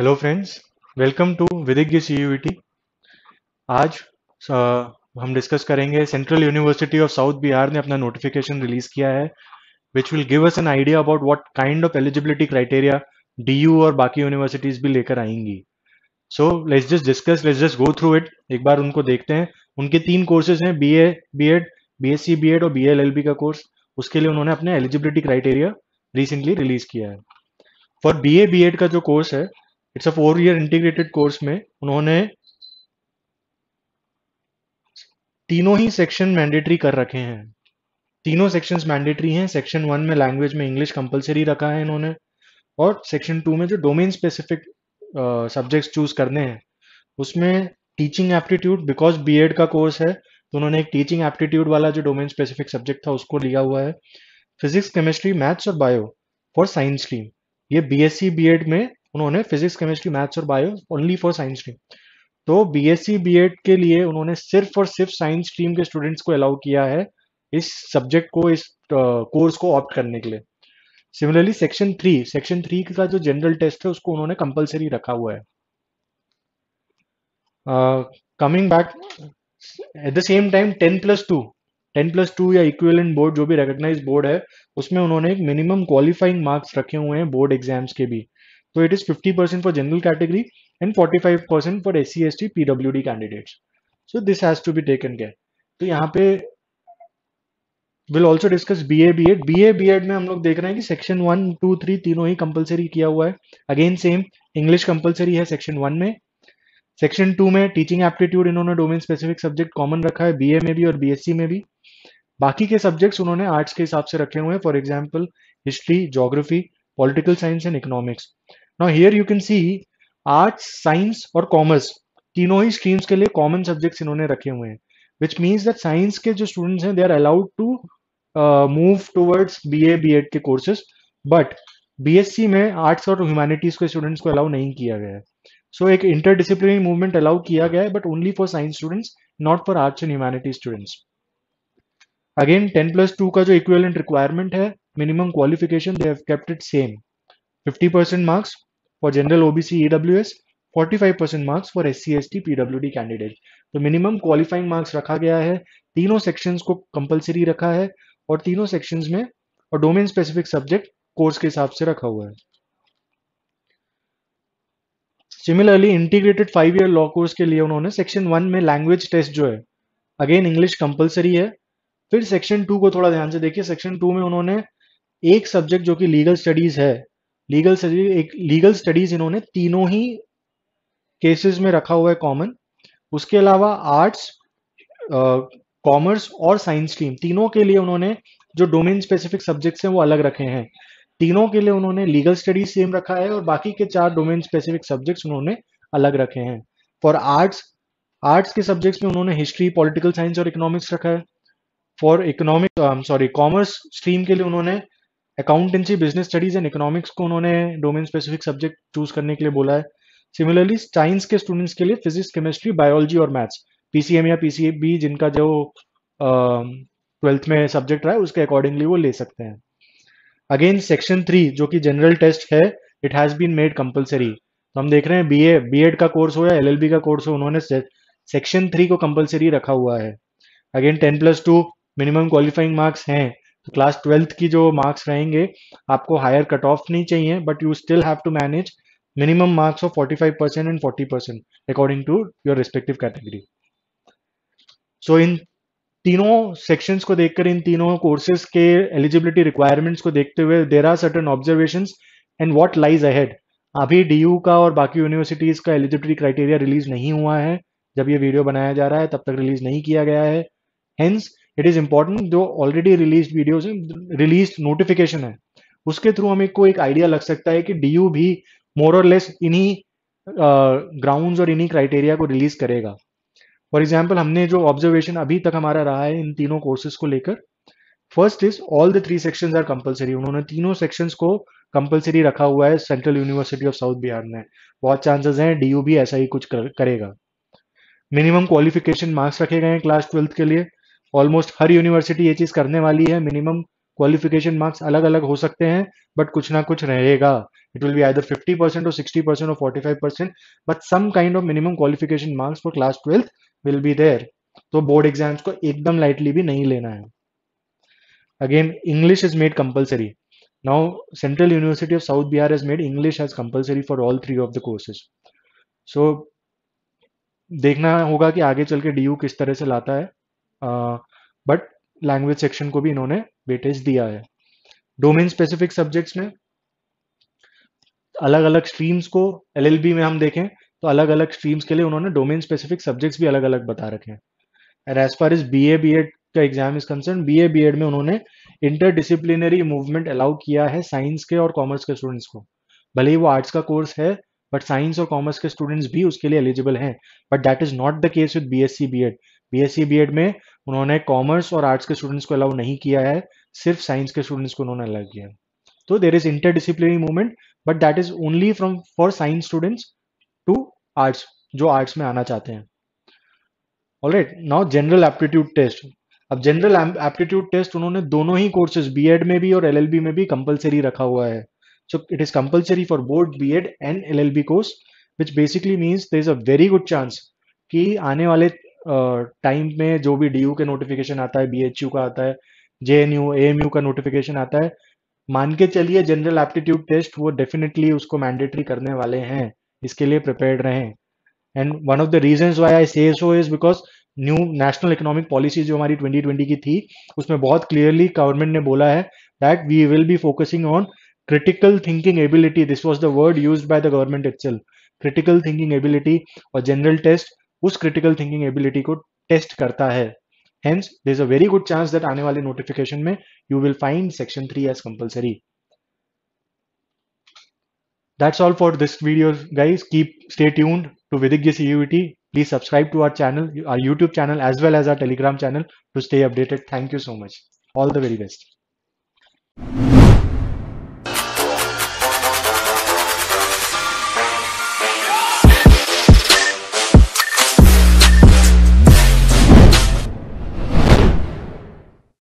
Hello friends, welcome to Vidigya CUET। आज अ, हम डिस्कस करेंगे Central University of South Bihar ने अपना नोटिफिकेशन रिलीज किया है which will give us an idea about what kind of eligibility criteria DU और बाकी यूनिवर्सिटीज भी लेकर आएंगी। So let's just go through it. एक बार उनको देखते हैं। उनके 3 कोर्सेज हैं, BA BEd, BSc BEd और BA LLB का कोर्स। उसके लिए उन्होंने अपने एलिजिबिलिटी क्राइटेरिया रिसेंटली रिलीज किया है। फॉर BA BEd का जो कोर्स है, it's a 4 year integrated course में उन्होंने तीनों ही सेक्शन मैंडेटरी कर रखे हैं। तीनों सेक्शंस मैंडेटरी हैं। सेक्शन 1 में लैंग्वेज में इंग्लिश कंपलसरी रखा है इन्होंने, और सेक्शन 2 में जो डोमेन स्पेसिफिक सब्जेक्ट्स चूज करने हैं उसमें टीचिंग एप्टीट्यूड, बिकॉज बीएड का कोर्स है तो उन्होंने एक टीचिंग एप्टीट्यूड वाला जो डोमेन स्पेसिफिक सब्जेक्ट था उसको लिया हुआ है। फिजिक्स, केमिस्ट्री, मैथ्स और बायो फॉर साइंस स्ट्रीम। ये BSc BEd में उन्होंने फिजिक्स, केमिस्ट्री, मैथ्स और bio only for science stream. तो BSc BEd के लिए उन्होंने सिर्फ और सिर्फ साइंस स्ट्रीम के स्टूडेंट्स को अलाउ किया है इस सब्जेक्ट को, इस कोर्स को ऑप्ट करने के लिए। सिमिलरली सेक्शन 3 का जो जनरल टेस्ट है उसको उन्होंने कंपलसरी रखा हुआ है। Coming back, at the same time 10+2 या इक्विवेलेंट बोर्ड जो भी रिकॉग्नाइज्ड बोर्ड है उसमें उन्होंने एक मिनिमम क्वालिफाइंग मार्क्स रखे हुए हैं बोर्ड एग्जाम्स के भी। तो it is 50% for general category and 45% for SC ST PWD candidates. So this has to be taken care. तो यहाँ पे will also discuss BA BEd में हम लोग देख रहे हैं कि सेक्शन 1 2 3 तीनों ही कंपलसरी किया हुआ है। अगेन सेम, इंग्लिश कंपलसरी है सेक्शन 1 में। सेक्शन 2 में टीचिंग एप्टीट्यूड इन्होंने डोमेन स्पेसिफिक सब्जेक्ट कॉमन रखा है BA में भी और BSc में भी। बाकी के सब्जेक्ट्स उन्होंने आर्ट्स के हिसाब से रखे हुए हैं, for example history, geography, political science and economics. Now here you can see arts, science और कॉमर्स तीनों ही स्ट्रीम्स के लिए कॉमन सब्जेक्ट्स इन्होंने रखे हुए हैं, विच मीन्स दैट साइंस के जो स्टूडेंट्स हैं they are allowed to move towards BA BEd के कोर्सेज, बट BSc में आर्ट्स और ह्यूमैनिटीज के स्टूडेंट्स को अलाउ नहीं किया गया है। सो एक इंटरडिसिप्लिनरी मूवमेंट अलाउ किया गया है, but only for science students, not for arts and humanities students. Again 10+2 का जो इक्विवेलेंट रिक्वायरमेंट है, minimum qualification they have kept it same, 50% marks for general OBC EWS, 45% marks for SC ST PWD candidate. तो minimum qualifying marks रखा गया है, तीनों sections को compulsory रखा है और तीनों सेक्शंस में और डोमेन स्पेसिफिक सब्जेक्ट कोर्स के हिसाब से रखा हुआ है। Similarly integrated 5 year law course के लिए उन्होंने सेक्शन 1 में लैंग्वेज टेस्ट जो है, अगेन इंग्लिश कंपलसरी है। फिर सेक्शन 2 को थोड़ा ध्यान से देखिए। सेक्शन 2 में उन्होंने एक सब्जेक्ट जो कि लीगल स्टडीज है, लीगल स्टडीज इन्होंने तीनों ही केसेस में रखा हुआ है कॉमन। उसके अलावा आर्ट्स, कॉमर्स और साइंस स्ट्रीम तीनों के लिए उन्होंने जो डोमेन स्पेसिफिक सब्जेक्ट्स हैं वो अलग रखे हैं। तीनों के लिए उन्होंने लीगल स्टडीज सेम रखा है और बाकी के 4 डोमेन स्पेसिफिक सब्जेक्ट्स उन्होंने अलग रखे हैं। फॉर आर्ट्स, आर्ट्स के सब्जेक्ट्स में उन्होंने हिस्ट्री, पॉलिटिकल साइंस और इकोनॉमिक्स रखा है। फॉर कॉमर्स स्ट्रीम के लिए उन्होंने accountancy, business studies and economics को उन्होंने डोमेन स्पेसिफिक सब्जेक्ट चूज करने के लिए बोला है। सिमिलरली साइंस के स्टूडेंट्स के लिए फिजिक्स, केमिस्ट्री, बायोलॉजी और मैथ्स, PCM या PCB जिनका जो 12th में सब्जेक्ट रहा है उसके अकॉर्डिंगली वो ले सकते हैं। अगेन सेक्शन 3 जो कि जनरल टेस्ट है, it has been made compulsory. तो हम देख रहे हैं BA BEd का कोर्स हो या LLB का कोर्स हो, उन्होंने सेक्शन 3 को कंपलसरी रखा हुआ है। अगेन 10+2 मिनिमम क्वालिफाइंग मार्क्स हैं, तो क्लास 12th की जो मार्क्स रहेंगे आपको हायर कट ऑफ नहीं चाहिए, but you still have to manage minimum marks of 45% and 40% according to your respective category. So इन तीनों सेक्शंस को देखकर, इन तीनों कोर्सेज के एलिजिबिलिटी रिक्वायरमेंट्स को देखते हुए there are certain observations and what lies ahead. अभी DU का और बाकी यूनिवर्सिटीज का एलिजिबिलिटी क्राइटेरिया रिलीज नहीं हुआ है, जब ये वीडियो बनाया जा रहा है तब तक रिलीज नहीं किया गया है। हेंस इट इज इंपॉर्टेंट, जो already release videos release notification है उसके थ्रू हमें को एक आइडिया लग सकता है कि DU भी मोर और लेस इन्हीं ग्राउंड्स और इन्हीं क्राइटेरिया को रिलीज करेगा। फॉर एग्जाम्पल, हमने जो ऑब्जर्वेशन अभी तक हमारा रहा है इन तीनों कोर्सेज को लेकर, first is all the 3 sections are compulsory. उन्होंने तीनों सेक्शंस को कंपलसरी रखा हुआ है Central University of South Bihar में। बहुत चांसेस हैं DU भी ऐसा ही कुछ करेगा। मिनिमम क्वालिफिकेशन मार्क्स रखे गए हैं क्लास 12th के लिए। ऑलमोस्ट हर यूनिवर्सिटी ये चीज करने वाली है, मिनिमम क्वालिफिकेशन मार्क्स अलग अलग हो सकते हैं, बट कुछ ना कुछ रहेगा. इट विल बी आइदर 50% और 60% और 45%, but some kind of minimum qualification marks for class 12 will be there. तो बोर्ड एग्जाम्स को एकदम लाइटली भी नहीं लेना है. Again English is made compulsory. Now, Central University of South Bihar has made English as compulsory for all three of the courses. So, देखना होगा कि आगे चल के DU किस तरह से लाता है, बट लैंग्वेज सेक्शन को भी इन्होंने वेटेज दिया है. डोमेन स्पेसिफिक सब्जेक्ट्स में अलग अलग स्ट्रीम्स को LLB में हम देखें तो अलग अलग स्ट्रीम्स के लिए उन्होंने डोमेन स्पेसिफिक सब्जेक्ट्स भी अलग अलग बता रखे हैं. And as far as BA BEd का exam is concern, BA BEd में उन्होंने इंटरडिसिप्लिनरी मूवमेंट अलाउ किया है साइंस के और कॉमर्स के स्टूडेंट्स को. भले ही वो आर्ट्स का कोर्स है, बट साइंस और कॉमर्स के स्टूडेंट्स भी उसके लिए एलिजिबल हैं. But that is not the case with BSc BEd. BSc BEd में उन्होंने कॉमर्स और आर्ट्स के स्टूडेंट्स को अलाउ नहीं किया है, सिर्फ साइंस के स्टूडेंट्स को उन्होंने अलाउ किया है. तो there is interdisciplinary movement, but that is only from for science students to arts, जो आर्ट्स में आना चाहते हैं. Alright, now general aptitude test. अब जनरल एप्टीट्यूड टेस्ट उन्होंने दोनों ही कोर्सेज BEd में भी और LLB में भी कंपलसरी रखा हुआ है. So it is compulsory for both BEd and LLB course, which basically means there is a very good chance कि आने वाले टाइम में जो भी DU के नोटिफिकेशन आता है, BHU का आता है, JNU AMU का नोटिफिकेशन आता है, मान के चलिए जनरल एप्टीट्यूड टेस्ट वो डेफिनेटली उसको मैंडेटरी करने वाले हैं. इसके लिए प्रिपेयर्ड रहें. And one of the reasons why I say so is because new national economic policy जो हमारी 2020 की थी, उसमें बहुत क्लियरली गवर्नमेंट ने बोला है that we will be focusing on critical thinking ability. This was the word used by the government itself. Critical thinking ability, और जनरल टेस्ट उस क्रिटिकल थिंकिंग एबिलिटी को टेस्ट करता है. Hence there is a very good chance that आने वाले notification में you will find section 3 as compulsory. That's all for this video, guys. Stay tuned to Vidya CUET. Please subscribe to our channel, our YouTube channel, as well as our Telegram channel to stay updated. Thank you so much. All the very best.